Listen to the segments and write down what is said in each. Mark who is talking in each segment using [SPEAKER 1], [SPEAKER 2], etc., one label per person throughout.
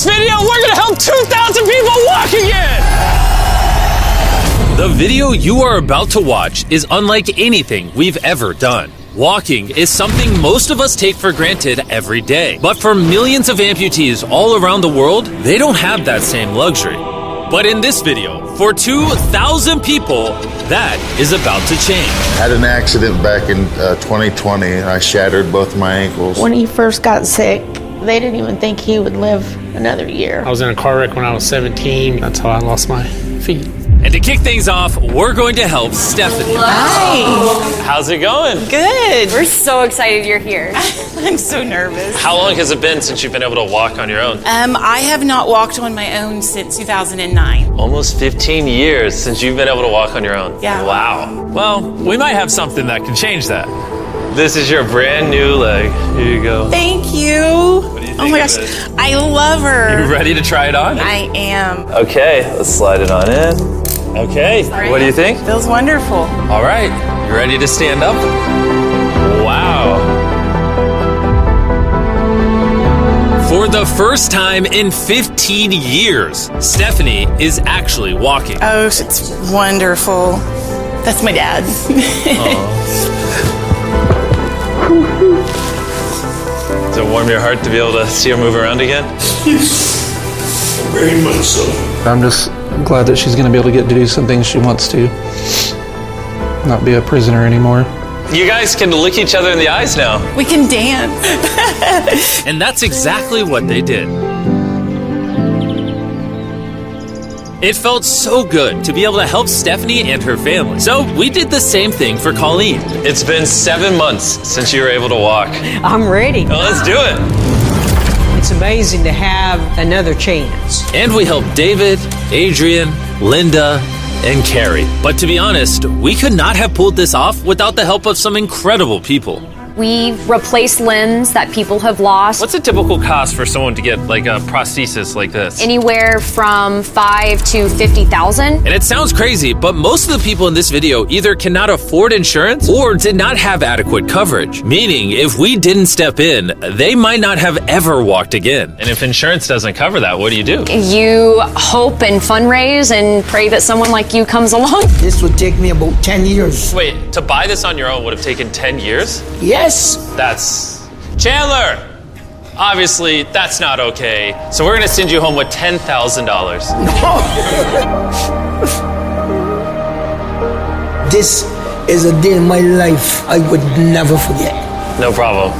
[SPEAKER 1] this video, we're gonna help 2,000 people walk again! The video you are about to watch is unlike anything we've ever done. Walking is something most of us take for granted every day. But for millions of amputees all around the world, they don't have that same luxury. But in this video, for 2,000 people, that is about to change.
[SPEAKER 2] I had an accident back in 2020 and I shattered both my ankles.
[SPEAKER 3] When he first got sick, they didn't even think he would live another year.
[SPEAKER 4] I was in a car wreck when I was 17. That's how I lost my feet.
[SPEAKER 1] And to kick things off, we're going to help Stephanie.
[SPEAKER 5] Hi.
[SPEAKER 1] How's it going?
[SPEAKER 5] Good.
[SPEAKER 6] We're so excited you're here.
[SPEAKER 5] I'm so nervous.
[SPEAKER 1] How long has it been since you've been able to walk on your own?
[SPEAKER 5] I have not walked on my own since 2009.
[SPEAKER 1] Almost 15 years since you've been able to walk on your own.
[SPEAKER 5] Yeah.
[SPEAKER 1] Wow. Well, we might have something that can change that. This is your brand new leg. Here you go.
[SPEAKER 5] Thank you.
[SPEAKER 1] What do you think
[SPEAKER 5] Oh my gosh,
[SPEAKER 1] of it?
[SPEAKER 5] I love her.
[SPEAKER 1] You ready to try it on?
[SPEAKER 5] I am.
[SPEAKER 1] Okay, let's slide it on in. Okay, what do you think?
[SPEAKER 5] Feels wonderful.
[SPEAKER 1] All right, you ready to stand up? Wow. For the first time in 15 years, Stephanie is actually walking.
[SPEAKER 5] Oh, it's wonderful. That's my dad.
[SPEAKER 1] Does it warm your heart to be able to see her move around again?
[SPEAKER 7] Very much so.
[SPEAKER 4] I'm just glad that she's going to be able to get to do some things she wants to. Not be a prisoner anymore.
[SPEAKER 1] You guys can look each other in the eyes now.
[SPEAKER 5] We can dance.
[SPEAKER 1] And that's exactly what they did. It felt so good to be able to help Stephanie and her family. So we did the same thing for Colleen. It's been 7 months since you were able to walk.
[SPEAKER 8] I'm ready.
[SPEAKER 1] Well, let's do it.
[SPEAKER 8] It's amazing to have another chance.
[SPEAKER 1] And we helped David, Adrian, Linda, and Carrie. But to be honest, we could not have pulled this off without the help of some incredible people.
[SPEAKER 6] We replace limbs that people have lost.
[SPEAKER 1] What's a typical cost for someone to get like a prosthesis like this?
[SPEAKER 6] Anywhere from $5,000 to $50,000.
[SPEAKER 1] And it sounds crazy, but most of the people in this video either cannot afford insurance or did not have adequate coverage. Meaning, if we didn't step in, they might not have ever walked again. And if insurance doesn't cover that, what do?
[SPEAKER 6] You hope and fundraise and pray that someone like you comes along.
[SPEAKER 7] This would take me about 10 years.
[SPEAKER 1] Wait, to buy this on your own would have taken 10 years?
[SPEAKER 7] Yes.
[SPEAKER 1] That's... Chandler! Obviously, that's not okay. So we're gonna send you home with $10,000.
[SPEAKER 7] This is a day in my life I would never forget.
[SPEAKER 1] No problem.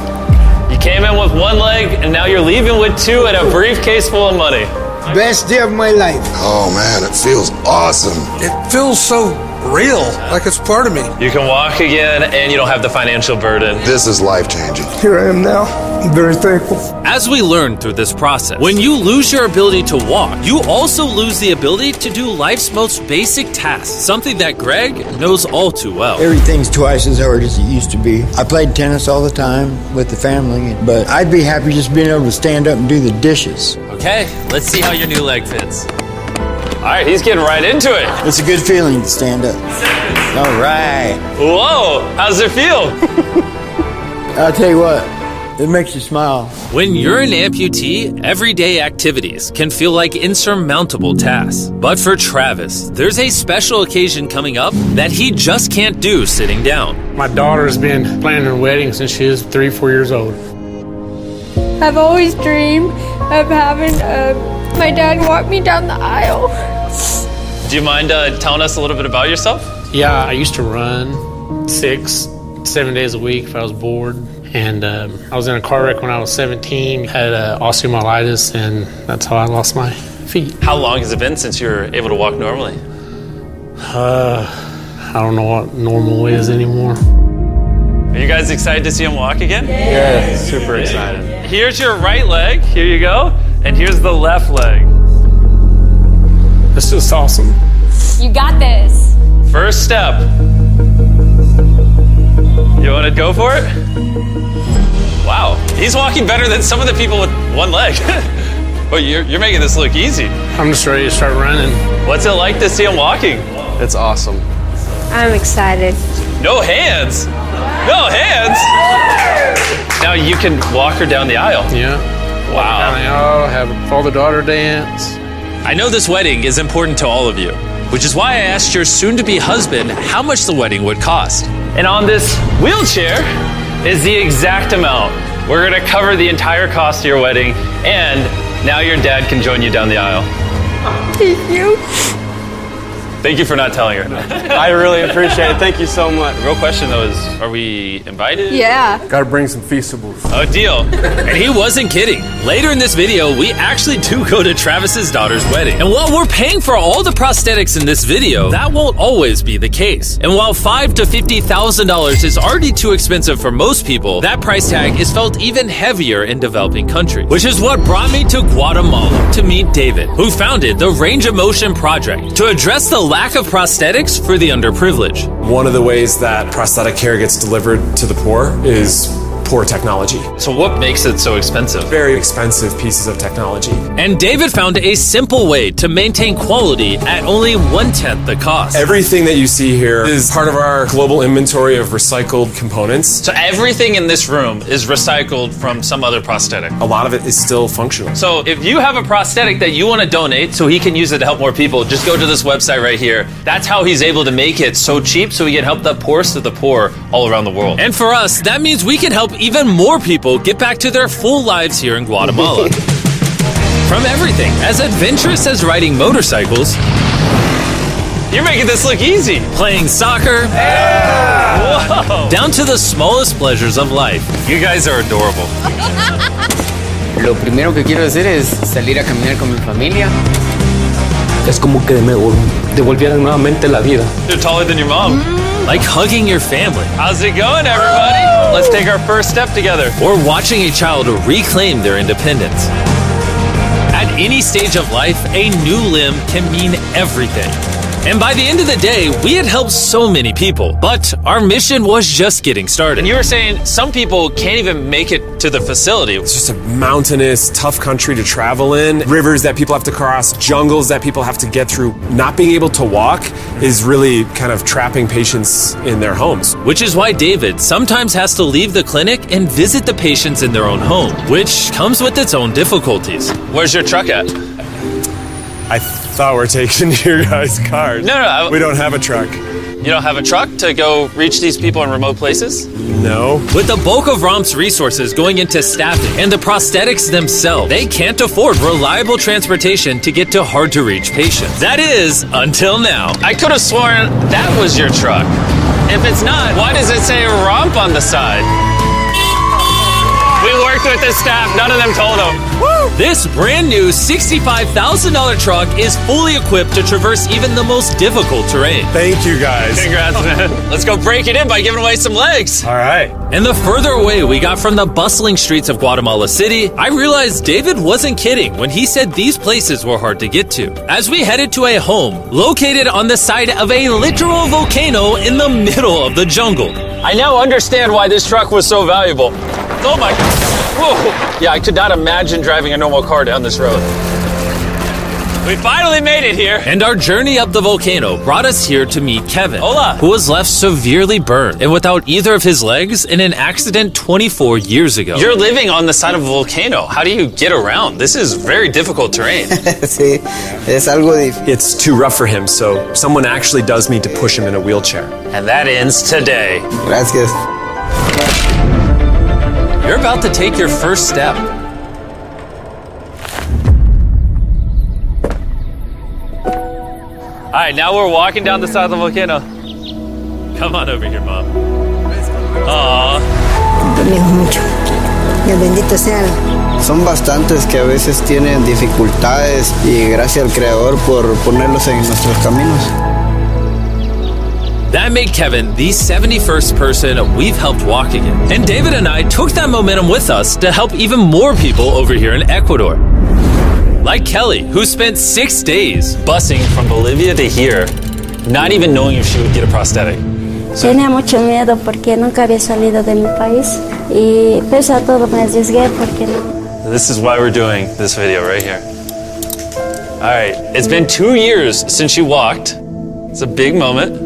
[SPEAKER 1] You came in with one leg, and now you're leaving with two and a briefcase full of money.
[SPEAKER 7] Best day of my life.
[SPEAKER 9] Oh man, it feels awesome.
[SPEAKER 10] It feels so real, like it's part of me.
[SPEAKER 1] You can walk again, and you don't have the financial burden.
[SPEAKER 9] This is life-changing.
[SPEAKER 7] Here I am now. I'm very thankful.
[SPEAKER 1] As we learned through this process, when you lose your ability to walk, you also lose the ability to do life's most basic tasks, something that Greg knows all too well.
[SPEAKER 11] Everything's twice as hard as it used to be. I played tennis all the time with the family, but I'd be happy just being able to stand up and do the dishes.
[SPEAKER 1] Okay, let's see how your new leg fits. All right, he's getting right into it.
[SPEAKER 11] It's a good feeling to stand up. All right.
[SPEAKER 1] Whoa, how's it feel?
[SPEAKER 11] I'll tell you what, it makes you smile.
[SPEAKER 1] When you're an amputee, everyday activities can feel like insurmountable tasks. But for Travis, there's a special occasion coming up that he just can't do sitting down.
[SPEAKER 4] My daughter's been planning her wedding since she was 3-4 years old.
[SPEAKER 12] I've always dreamed of having my dad walk me down the aisle.
[SPEAKER 1] Do you mind telling us a little bit about yourself?
[SPEAKER 4] Yeah, I used to run 6-7 days a week if I was bored. And I was in a car wreck when I was 17, had osteomyelitis, and that's how I lost my feet.
[SPEAKER 1] How long has it been since you were able to walk normally?
[SPEAKER 4] I don't know what normal is anymore.
[SPEAKER 1] Are you guys excited to see him walk again?
[SPEAKER 4] Yeah, super excited.
[SPEAKER 1] Here's your right leg, here you go, and here's the left leg.
[SPEAKER 4] This is awesome.
[SPEAKER 6] You got this.
[SPEAKER 1] First step. You want to go for it? Wow, he's walking better than some of the people with one leg. But you're making this look easy.
[SPEAKER 4] I'm just ready to start running.
[SPEAKER 1] What's it like to see him walking?
[SPEAKER 10] It's awesome.
[SPEAKER 12] I'm excited.
[SPEAKER 1] No hands. No hands. Now you can walk her down the aisle.
[SPEAKER 4] Yeah. Wow. Have a father-daughter dance.
[SPEAKER 1] I know this wedding is important to all of you, which is why I asked your soon-to-be husband how much the wedding would cost.
[SPEAKER 13] And on this wheelchair is the exact amount. We're gonna cover the entire cost of your wedding, and now your dad can join you down the aisle.
[SPEAKER 12] Thank you.
[SPEAKER 13] Thank you for not telling her. I really appreciate it. Thank you so much. The real question though is, are we invited?
[SPEAKER 12] Yeah.
[SPEAKER 10] Gotta bring some feastables.
[SPEAKER 1] Oh, deal. And he wasn't kidding. Later in this video, we actually do go to Travis's daughter's wedding. And while we're paying for all the prosthetics in this video, that won't always be the case. And while $5,000 to $50,000 is already too expensive for most people, that price tag is felt even heavier in developing countries. Which is what brought me to Guatemala to meet David, who founded the Range of Motion Project to address the lack of prosthetics for the underprivileged.
[SPEAKER 14] One of the ways that prosthetic care gets delivered to the poor is poor technology.
[SPEAKER 1] So what makes it so expensive?
[SPEAKER 14] Very expensive pieces of technology.
[SPEAKER 1] And David found a simple way to maintain quality at only 1/10 the cost.
[SPEAKER 14] Everything that you see here is part of our global inventory of recycled components.
[SPEAKER 1] So everything in this room is recycled from some other prosthetic.
[SPEAKER 14] A lot of it is still functional.
[SPEAKER 1] So if you have a prosthetic that you want to donate so he can use it to help more people, just go to this website right here. That's how he's able to make it so cheap so he can help the poorest of the poor all around the world. And for us, that means we can help even more people get back to their full lives here in Guatemala. From everything as adventurous as riding motorcycles.
[SPEAKER 13] You're making this look easy.
[SPEAKER 1] Playing soccer.
[SPEAKER 13] Yeah.
[SPEAKER 1] Whoa. Down to the smallest pleasures of life. You guys are adorable.
[SPEAKER 15] Lo primero que quiero hacer es salir a caminar con mi familia.
[SPEAKER 16] Es como que me devolvieran nuevamente la vida.
[SPEAKER 13] You're taller than your mom.
[SPEAKER 1] Like hugging your family.
[SPEAKER 13] How's it going, everybody? Let's take our first step together.
[SPEAKER 1] Or watching a child reclaim their independence. At any stage of life, a new limb can mean everything. And by the end of the day, we had helped so many people, but our mission was just getting started.
[SPEAKER 13] And you were saying some people can't even make it to the facility.
[SPEAKER 14] It's just a mountainous, tough country to travel in. Rivers that people have to cross, jungles that people have to get through. Not being able to walk is really kind of trapping patients in their homes.
[SPEAKER 1] Which is why David sometimes has to leave the clinic and visit the patients in their own home, which comes with its own difficulties.
[SPEAKER 13] Where's your truck at?
[SPEAKER 14] I thought we're taking your guys' cars.
[SPEAKER 13] No.
[SPEAKER 14] We don't have a truck.
[SPEAKER 13] You don't have a truck to go reach these people in remote places?
[SPEAKER 14] No.
[SPEAKER 1] With the bulk of ROM's resources going into staffing and the prosthetics themselves, they can't afford reliable transportation to get to hard-to-reach patients. That is, until now.
[SPEAKER 13] I could have sworn that was your truck. If it's not, why does it say ROMP on the side? We worked with the staff, none of them told them.
[SPEAKER 1] This brand new $65,000 truck is fully equipped to traverse even the most difficult terrain.
[SPEAKER 14] Thank you guys.
[SPEAKER 13] Congrats, man. Let's go break it in by giving away some legs.
[SPEAKER 14] All right.
[SPEAKER 1] And the further away we got from the bustling streets of Guatemala City, I realized David wasn't kidding when he said these places were hard to get to. As we headed to a home located on the side of a literal volcano in the middle of the jungle.
[SPEAKER 13] I now understand why this truck was so valuable. Oh my God. Whoa. Yeah, I could not imagine driving a normal car down this road. We finally made it here.
[SPEAKER 1] And our journey up the volcano brought us here to meet Kevin,
[SPEAKER 13] Hola.
[SPEAKER 1] who was left severely burned and without either of his legs in an accident 24 years ago.
[SPEAKER 13] You're living on the side of a volcano. How do you get around? This is very difficult terrain.
[SPEAKER 15] Sí, es algo difícil.
[SPEAKER 14] It's too rough for him, so someone actually does need to push him in a wheelchair.
[SPEAKER 13] And that ends today.
[SPEAKER 15] Gracias.
[SPEAKER 1] You're about to take your first step.
[SPEAKER 13] All right, now we're walking down the side of the volcano.
[SPEAKER 1] Come on over here, Mom.
[SPEAKER 13] Aww.
[SPEAKER 17] mucho. Dios bendito sea.
[SPEAKER 15] Son bastantes que a veces tienen dificultades y gracias al Creador por ponerlos en nuestros caminos.
[SPEAKER 1] That made Kevin the 71st person we've helped walk again. And David and I took that momentum with us to help even more people over here in Ecuador. Like Kelly, who spent 6 days
[SPEAKER 13] busing from Bolivia to here, not even knowing if she would get a prosthetic.
[SPEAKER 12] Tenía mucho miedo porque nunca había salido de mi país y pese a todo me arriesgué porque no.
[SPEAKER 13] This is why we're doing this video right here. All right, it's been 2 years since you walked. It's a big moment.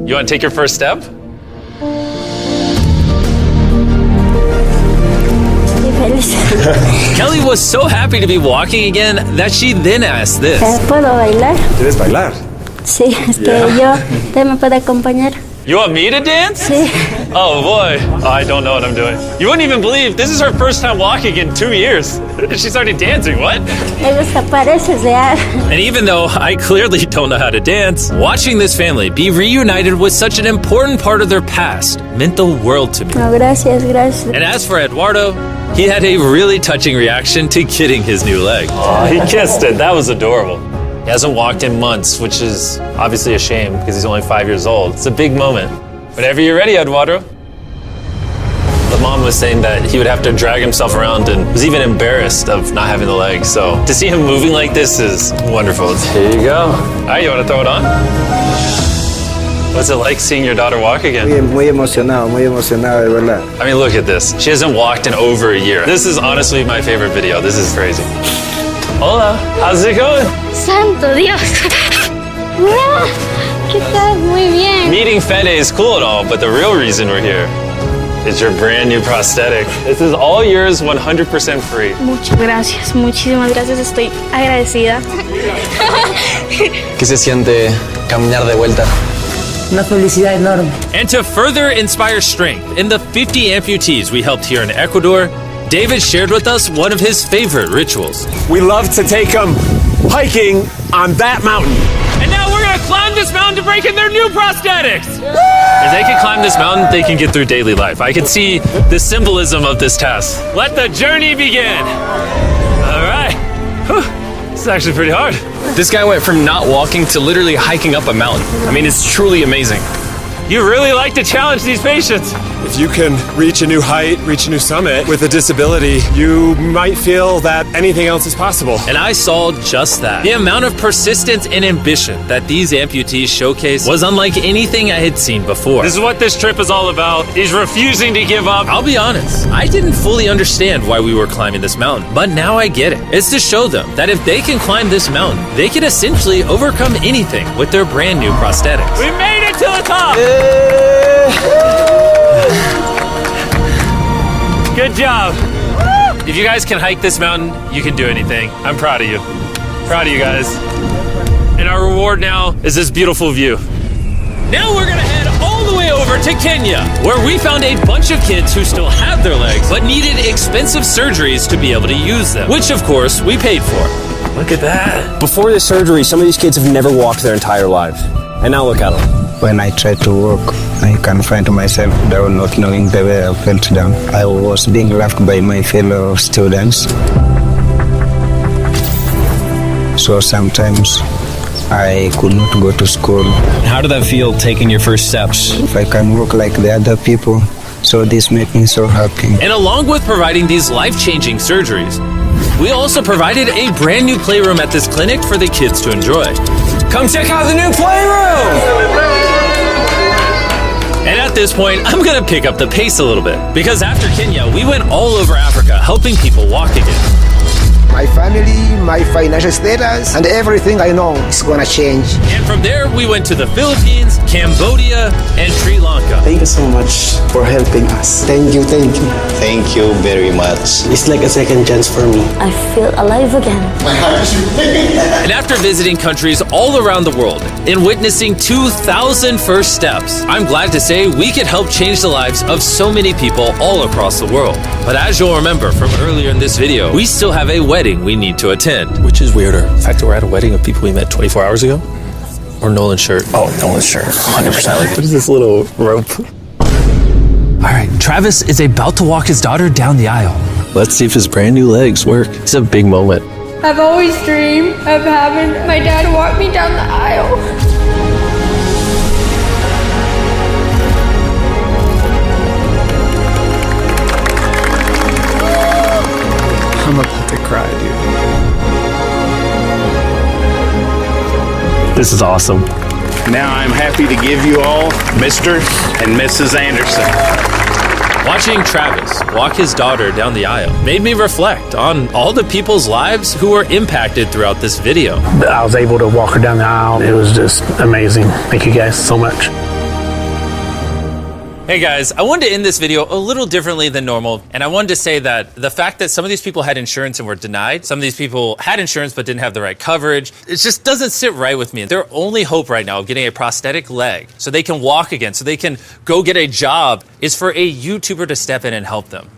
[SPEAKER 13] You want to take your first step?
[SPEAKER 17] feliz.
[SPEAKER 1] Kelly was so happy to be walking again that she then asked this.
[SPEAKER 17] ¿Puedo bailar?
[SPEAKER 14] ¿Quieres bailar?
[SPEAKER 17] Sí, ¿usted me puede acompañar?
[SPEAKER 13] You want me to dance?
[SPEAKER 17] Sí.
[SPEAKER 13] Oh boy, I don't know what I'm doing. You wouldn't even believe this is her first time walking in 2 years. She started dancing, what?
[SPEAKER 17] Me gusta, parece real.
[SPEAKER 1] And even though I clearly don't know how to dance, watching this family be reunited with such an important part of their past meant the world to me.
[SPEAKER 17] No, gracias.
[SPEAKER 1] And as for Eduardo, he had a really touching reaction to getting his new leg.
[SPEAKER 13] Oh, he kissed it. That was adorable. He hasn't walked in months, which is obviously a shame because he's only 5 years old. It's a big moment. Whenever you're ready, Eduardo. The mom was saying that he would have to drag himself around and was even embarrassed of not having the leg. So to see him moving like this is wonderful. Here you go. All right, you want to throw it on? What's it like seeing your daughter walk again?
[SPEAKER 15] Muy emocionado, de verdad.
[SPEAKER 13] I mean, look at this. She hasn't walked in over a year. This is honestly my favorite video. This is crazy. Hola, how's it going?
[SPEAKER 12] Santo Dios. ¿Qué tal? Muy bien.
[SPEAKER 13] Meeting Fede is cool and all, but the real reason we're here is your brand new prosthetic. This is all yours, 100% free.
[SPEAKER 12] Muchas gracias, muchísimas gracias. Estoy agradecida.
[SPEAKER 16] ¿Qué se siente caminar de vuelta?
[SPEAKER 8] Una felicidad enorme.
[SPEAKER 1] And to further inspire strength in the 50 amputees we helped here in Ecuador, David shared with us one of his favorite rituals.
[SPEAKER 14] We love to take them hiking on that mountain.
[SPEAKER 1] And now we're gonna climb this mountain to break in their new prosthetics. If they can climb this mountain, they can get through daily life. I can see the symbolism of this task. Let the journey begin. All right. Whew. This is actually pretty hard.
[SPEAKER 16] This guy went from not walking to literally hiking up a mountain. I mean, it's truly amazing.
[SPEAKER 1] You really like to challenge these patients.
[SPEAKER 14] If you can reach a new height, reach a new summit with a disability, you might feel that anything else is possible.
[SPEAKER 1] And I saw just that. The amount of persistence and ambition that these amputees showcase was unlike anything I had seen before. This is what this trip is all about, is refusing to give up. I'll be honest, I didn't fully understand why we were climbing this mountain, but now I get it. It's to show them that if they can climb this mountain, they can essentially overcome anything with their brand new prosthetics. We made it to the top! Good job. If you guys can hike this mountain, you can do anything. I'm proud of you. Proud of you guys. And our reward now is this beautiful view. Now we're gonna head all the way over to Kenya, where we found a bunch of kids who still have their legs, but needed expensive surgeries to be able to use them, which of course we paid for. Look at that.
[SPEAKER 18] Before the surgery, some of these kids have never walked their entire lives. And now look at them.
[SPEAKER 15] When I tried to walk, I can find myself down, not knowing the way I felt down. I was being laughed by my fellow students. So sometimes I could not go to school.
[SPEAKER 18] How did that feel, taking your first steps?
[SPEAKER 15] If I can walk like the other people, so this makes me so happy.
[SPEAKER 1] And along with providing these life-changing surgeries, we also provided a brand new playroom at this clinic for the kids to enjoy.
[SPEAKER 18] Come check out the new playroom!
[SPEAKER 1] And at this point, I'm gonna pick up the pace a little bit, because after Kenya, we went all over Africa helping people walk again.
[SPEAKER 19] My family, my financial status, and everything I know is gonna change.
[SPEAKER 1] And from there, we went to the Philippines, Cambodia, and Sri Lanka.
[SPEAKER 15] Thank you so much for helping us. Thank you.
[SPEAKER 9] Thank you very much.
[SPEAKER 15] It's like a second chance for me.
[SPEAKER 17] I feel alive again.
[SPEAKER 1] And after visiting countries all around the world and witnessing 2,000 first steps, I'm glad to say we could help change the lives of so many people all across the world. But as you'll remember from earlier in this video, we still have a wedding we need to attend.
[SPEAKER 13] Which is weirder, the fact that we're at a wedding of people we met 24 hours ago, or Nolan's shirt?
[SPEAKER 16] Oh, Nolan's shirt, 100%.
[SPEAKER 13] What is this little rope?
[SPEAKER 1] All right, Travis is about to walk his daughter down the aisle.
[SPEAKER 13] Let's see if his brand new legs work. It's a big moment.
[SPEAKER 12] I've always dreamed of having my dad walk me down the aisle.
[SPEAKER 15] I'm about to cry, dude.
[SPEAKER 13] This is awesome.
[SPEAKER 20] Now I'm happy to give you all Mr. and Mrs. Anderson.
[SPEAKER 1] Watching Travis walk his daughter down the aisle made me reflect on all the people's lives who were impacted throughout this video.
[SPEAKER 4] I was able to walk her down the aisle. It was just amazing. Thank you guys so much.
[SPEAKER 1] Hey guys, I wanted to end this video a little differently than normal, and I wanted to say that the fact that some of these people had insurance and were denied, some of these people had insurance but didn't have the right coverage, it just doesn't sit right with me. Their only hope right now of getting a prosthetic leg so they can walk again, so they can go get a job, is for a YouTuber to step in and help them,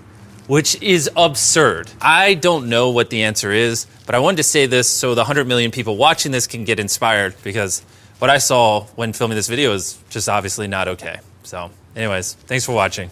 [SPEAKER 1] which is absurd. I don't know what the answer is, but I wanted to say this so the 100 million people watching this can get inspired, because what I saw when filming this video is just obviously not okay. So anyways, thanks for watching.